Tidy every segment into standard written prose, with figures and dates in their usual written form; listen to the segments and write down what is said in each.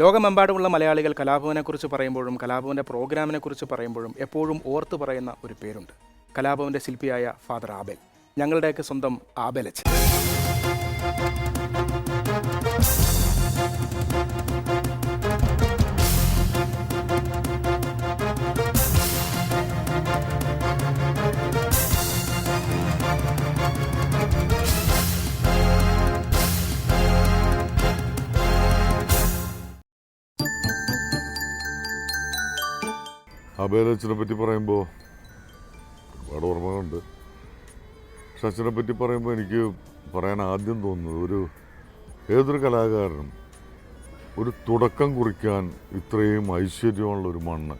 ലോകമെമ്പാടുമുള്ള മലയാളികൾ കലാഭവനെക്കുറിച്ച് പറയുമ്പോഴും കലാഭവൻ്റെ പ്രോഗ്രാമിനെക്കുറിച്ച് പറയുമ്പോഴും എപ്പോഴും ഓർത്തു പറയുന്ന ഒരു പേരുണ്ട്. കലാഭവൻ്റെ ശില്പിയായ ഫാദർ ആബേൽ, ഞങ്ങളുടെയൊക്കെ സ്വന്തം ആബേലച്ചൻ. ആബേലച്ചനെ പറ്റി പറയുമ്പോൾ ഒരുപാട് ഓർമ്മകളുണ്ട്. പക്ഷെ അച്ഛനെ പറ്റി പറയുമ്പോൾ എനിക്ക് പറയാൻ ആദ്യം തോന്നുന്നത്, ഏതൊരു കലാകാരനും ഒരു തുടക്കം കുറിക്കാൻ ഇത്രയും ഐശ്വര്യമുള്ള ഒരു മണ്ണ്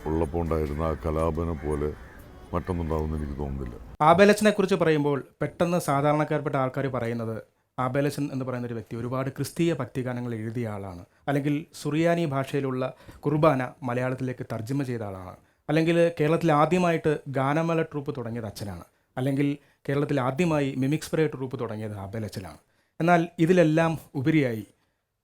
ഉള്ളപ്പോൾ ഉണ്ടായിരുന്ന ആ കലാപനെ പോലെ മറ്റൊന്നുണ്ടാവുമെന്ന് എനിക്ക് തോന്നുന്നില്ല. ആബേലച്ചനെ കുറിച്ച് പറയുമ്പോൾ പെട്ടെന്ന് സാധാരണക്കാർപ്പെട്ട ആൾക്കാർ പറയുന്നത്, ആബേലച്ചൻ എന്ന് പറയുന്ന ഒരു വ്യക്തി ഒരുപാട് ക്രിസ്തീയ ഭക്തിഗാനങ്ങൾ എഴുതിയ ആളാണ്, അല്ലെങ്കിൽ സുറിയാനി ഭാഷയിലുള്ള കുർബാന മലയാളത്തിലേക്ക് തർജ്ജമ ചെയ്ത ആളാണ്, അല്ലെങ്കിൽ കേരളത്തിൽ ആദ്യമായിട്ട് ഗാനമേള ട്രൂപ്പ് തുടങ്ങിയത് അച്ഛനാണ്, അല്ലെങ്കിൽ കേരളത്തിൽ ആദ്യമായി മിമിക്സ് പരേഡ് ട്രൂപ്പ് തുടങ്ങിയത് ആബേലച്ചനാണ്. എന്നാൽ ഇതിലെല്ലാം ഉപരിയായി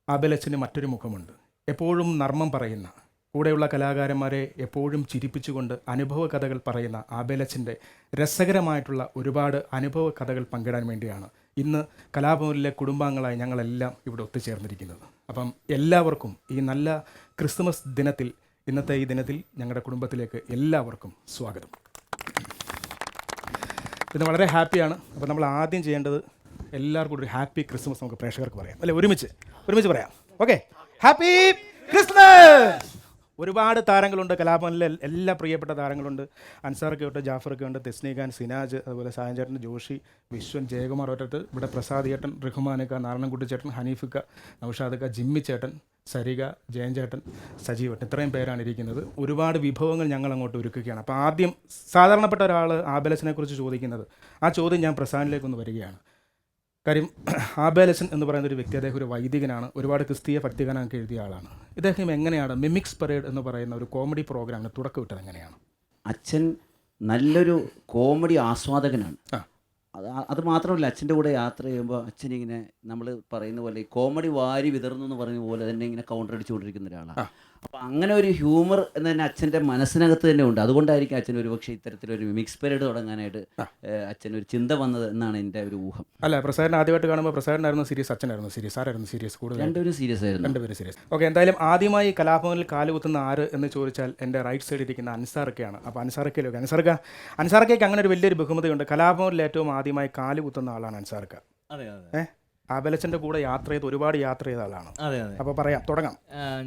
ആബേലച്ചന് മറ്റൊരു മുഖമുണ്ട്. എപ്പോഴും നർമ്മം പറയുന്ന, കൂടെയുള്ള കലാകാരന്മാരെ എപ്പോഴും ചിരിപ്പിച്ചുകൊണ്ട് അനുഭവ കഥകൾ പറയുന്ന ആബേലച്ചൻ്റെ രസകരമായിട്ടുള്ള ഒരുപാട് അനുഭവ കഥകൾ പങ്കിടാൻ വേണ്ടിയാണ് ഇന്ന് കലാഭവനിലെ കുടുംബാംഗങ്ങളായി ഞങ്ങളെല്ലാം ഇവിടെ ഒത്തുചേർന്നിരിക്കുന്നത്. അപ്പം എല്ലാവർക്കും ഈ നല്ല ക്രിസ്തുമസ് ദിനത്തിൽ, ഇന്നത്തെ ഈ ദിനത്തിൽ ഞങ്ങളുടെ കുടുംബത്തിലേക്ക് എല്ലാവർക്കും സ്വാഗതം. ഇത് വളരെ ഹാപ്പിയാണ്. അപ്പോൾ നമ്മൾ ആദ്യം ചെയ്യേണ്ടത് എല്ലാവർക്കും ഒരു ഹാപ്പി ക്രിസ്മസ് നമുക്ക് പ്രേക്ഷകർക്ക് പറയാം, അല്ലെ? ഒരുമിച്ച് പറയാം. Okay, happy Christmas. ഒരുപാട് താരങ്ങളുണ്ട് കലാഭവനിലെ, എല്ലാ പ്രിയപ്പെട്ട താരങ്ങളുണ്ട്. അൻസാറൊക്കെ ഉണ്ട്, ജാഫറൊക്കെ ഉണ്ട്, തെസ്നിഖാൻ, സിനാജ്, അതുപോലെ സായൻ ചേട്ടൻ, ജോഷി, വിശ്വൻ, ജയകുമാർ ഒറ്റത്ത്, ഇവിടെ പ്രസാദ് ചേട്ടൻ, റഹ്മാനക്ക, നാരായണൻകുട്ടി ചേട്ടൻ, ഹനീഫിക്ക, നൗഷാദക്ക, ജിമ്മി ചേട്ടൻ, സരിക, ജയൻ ചേട്ടൻ, സജീവട്ടൻ, ഇത്രയും പേരാണ് ഇരിക്കുന്നത്. ഒരുപാട് വിഭവങ്ങൾ ഞങ്ങൾ അങ്ങോട്ട് ഒരുക്കുകയാണ്. അപ്പോൾ ആദ്യം സാധാരണപ്പെട്ട ഒരാൾ ആബേലച്ചനെ കുറിച്ച് ചോദിക്കുന്നത്, ആ ചോദ്യം ഞാൻ പ്രസാദിലേക്കൊന്ന് വരികയാണ്. കാര്യം ആബേലച്ചൻ എന്ന് പറയുന്ന ഒരു വ്യക്തി, അദ്ദേഹം ഒരു വൈദികനാണ്, ഒരുപാട് ക്രിസ്തീയ ഭക്തിഗാനമൊക്കെ എഴുതിയ ആളാണ്. ഇദ്ദേഹം എങ്ങനെയാണ് മിമിക്സ് പരേഡ് എന്ന് പറയുന്ന ഒരു കോമഡി പ്രോഗ്രാമിന് തുടക്കം ഇട്ടത് എങ്ങനെയാണ്? അച്ഛൻ നല്ലൊരു കോമഡി ആസ്വാദകനാണ്. അത് മാത്രമല്ല, അച്ഛൻ്റെ കൂടെ യാത്ര ചെയ്യുമ്പോൾ അച്ഛനിങ്ങനെ നമ്മൾ പറയുന്ന പോലെ ഈ കോമഡി വാരി വിതർന്നു എന്ന് പറയുന്ന പോലെ തന്നെ ഇങ്ങനെ കൗണ്ടർ അടിച്ചുകൊണ്ടിരിക്കുന്ന ഒരാളാണ്. അപ്പോൾ അങ്ങനെ ഒരു ഹ്യൂമർ എന്ന് തന്നെ അച്ഛൻ്റെ മനസ്സിനകത്ത് തന്നെ ഉണ്ട്. അതുകൊണ്ടായിരിക്കും അച്ഛൻ ഒരുപക്ഷെ ഇത്തരത്തിലൊരു മിമിക്സ് പരേഡ് തുടങ്ങാനായിട്ട് അച്ഛനൊരു ചിന്ത വന്നത് എന്നാണ് എൻ്റെ ഒരു ഊഹം. അല്ല, പ്രസാദിനെ ആദ്യമായിട്ട് കാണുമ്പോൾ പ്രസാദിനായിരുന്നു സീരിയസ്, അച്ഛനായിരുന്നു സീരിയസ്, ആരായിരുന്നു സീരിയസ്? കൂടുതൽ രണ്ടുപേരും സീരിയസ് ആയിരുന്നു. രണ്ടുപേരും സീരിയസ്. ഓക്കെ, എന്തായാലും ആദ്യമായി കലാഭവനിൽ കാലുകുത്തുന്ന ആര് എന്ന് ചോദിച്ചാൽ എൻ്റെ റൈറ്റ് സൈഡിൽ ഇരിക്കുന്ന അൻസാറൊക്കെയാണ്. അപ്പോൾ അൻസാറൊക്കെയിലൊക്കെ അൻസാറൊക്കെ അങ്ങനെ ഒരു വലിയൊരു ബഹുമതിയുണ്ട്. കലാഭവനിൽ ഏറ്റവും ആദ്യമായി കാലുകുത്തുന്ന ആളാണ് അൻസാർക്ക്. ആബേലച്ചൻ്റെ കൂടെ യാത്ര ചെയ്ത് ഒരുപാട് യാത്ര ചെയ്ത ആളാണ്. അതെ. അപ്പോൾ പറയാം, തുടങ്ങാം.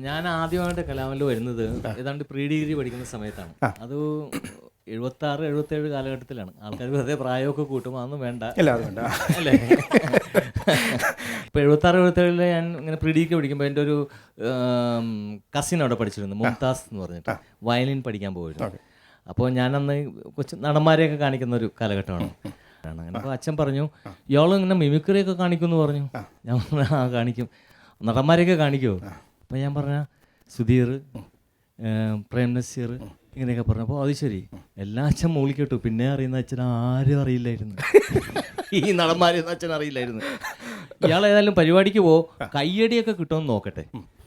ഞാൻ ആദ്യമായിട്ട് കലാഭവനിൽ വരുന്നത് ഏതാണ്ട് പ്രീ ഡിഗ്രി പഠിക്കുന്ന സമയത്താണ്. അത് 76-77 കാലഘട്ടത്തിലാണ്. ആൾക്കാർ വെറുതെ പ്രായമൊക്കെ കൂട്ടും, അതൊന്നും വേണ്ട അല്ലേ? ഇപ്പോൾ 76-77 ഞാൻ ഇങ്ങനെ പ്രീ ഡിഗ്രി പഠിക്കുമ്പോൾ എൻ്റെ ഒരു കസിൻ അവിടെ പഠിച്ചിരുന്നു, മുംതാസ് എന്ന് പറഞ്ഞിട്ട്, വയലിൻ പഠിക്കാൻ പോയിരുന്നു. അപ്പോൾ ഞാനന്ന് കൊച്ചു നടന്മാരെയൊക്കെ കാണിക്കുന്ന ഒരു കാലഘട്ടമാണ്. അപ്പോൾ അച്ഛൻ പറഞ്ഞു, ഇയാളും ഇങ്ങനെ മിമിക്രിയൊക്കെ കാണിക്കുമെന്ന് പറഞ്ഞു. ഞാൻ കാണിക്കും, നടന്മാരെയൊക്കെ കാണിക്കുമോ? അപ്പം ഞാൻ പറഞ്ഞ സുധീർ, പ്രേം നസീർ ഇങ്ങനെയൊക്കെ പറഞ്ഞു. അപ്പോൾ അത് ശരി, എല്ലാ അച്ഛൻ മൂളിക്ക് കിട്ടും. പിന്നെ അറിയുന്ന അച്ഛൻ ആരും അറിയില്ലായിരുന്നു, ഈ നടന്മാരെയൊന്നും അച്ഛൻ അറിയില്ലായിരുന്നു. ഇയാൾ ഏതായാലും പരിപാടിക്ക് കയ്യടിയൊക്കെ കിട്ടുമെന്ന് നോക്കട്ടെ,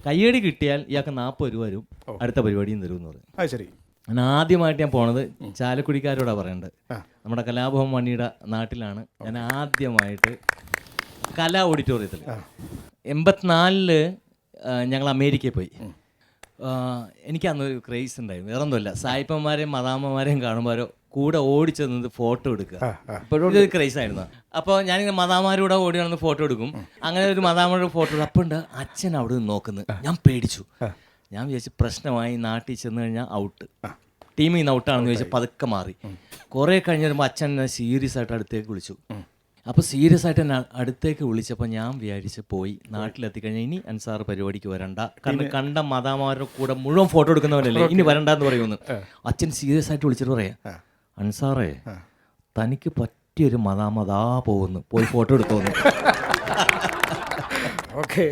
കയ്യടി കിട്ടിയാൽ ഇയാൾക്ക് 40 രൂപ വരും, അടുത്ത പരിപാടിയും തരും എന്ന് പറഞ്ഞു. ശരി. ഞാൻ ആദ്യമായിട്ട് ഞാൻ പോണത് ചാലക്കുടിക്കാരോടാണ് പറയേണ്ടത്. നമ്മുടെ കലാഭവൻ മണിയുടെ നാട്ടിലാണ് ഞാൻ ആദ്യമായിട്ട് കലാ ഓഡിറ്റോറിയത്തിൽ. 84 ഞങ്ങൾ അമേരിക്കയിൽ പോയി. എനിക്ക് അന്നൊരു ക്രേസ് ഉണ്ടായിരുന്നു, വേറെ ഒന്നുമില്ല, സായിപ്പന്മാരെയും മദാമ്മമാരെയും കാണുമ്പോഴോ കൂടെ ഓടിച്ചെന്നത് ഫോട്ടോ എടുക്കുക, ഇപ്പോഴും ഒരു ക്രേസ് ആയിരുന്നു. അപ്പോൾ ഞാനിങ്ങനെ മദാമ്മമാരുടെ ഓടി നടന്ന് ഫോട്ടോ എടുക്കും. അങ്ങനെ ഒരു മദാമ്മയുടെ ഫോട്ടോ എടുക്കും. അപ്പോൾ ഉണ്ട് അച്ഛൻ അവിടെ നിന്ന് നോക്കുന്നത്. ഞാൻ പേടിച്ചു. ഞാൻ വിചാരിച്ചു പ്രശ്നമായി, നാട്ടിൽ ചെന്ന് കഴിഞ്ഞാൽ ഔട്ട്, ടീമിൽ നിന്ന് ഔട്ടാണെന്ന് ചോദിച്ചാൽ പതുക്കെ മാറി. കുറേ കഴിഞ്ഞ് വരുമ്പോൾ അച്ഛൻ സീരിയസ് ആയിട്ട് അടുത്തേക്ക് വിളിച്ചു. അപ്പോൾ സീരിയസ് ആയിട്ട് എന്നെ അടുത്തേക്ക് വിളിച്ചപ്പോൾ ഞാൻ വിചാരിച്ച് പോയി, നാട്ടിലെത്തിക്കഴിഞ്ഞാൽ ഇനി അൻസാർ പരിപാടിക്ക് വരണ്ട, കാരണം കണ്ട മദാമാരുടെ കൂടെ മുഴുവൻ ഫോട്ടോ എടുക്കുന്നവരല്ലേ, ഇനി വരണ്ടെന്ന് പറയുമെന്ന്. അച്ഛൻ സീരിയസ് ആയിട്ട് വിളിച്ചിട്ട് പറയാം, അൻസാറേ തനിക്ക് പറ്റിയൊരു മദാമതാ പോകുന്നു, പോയി ഫോട്ടോ എടുത്തോന്നു. ഓക്കെ.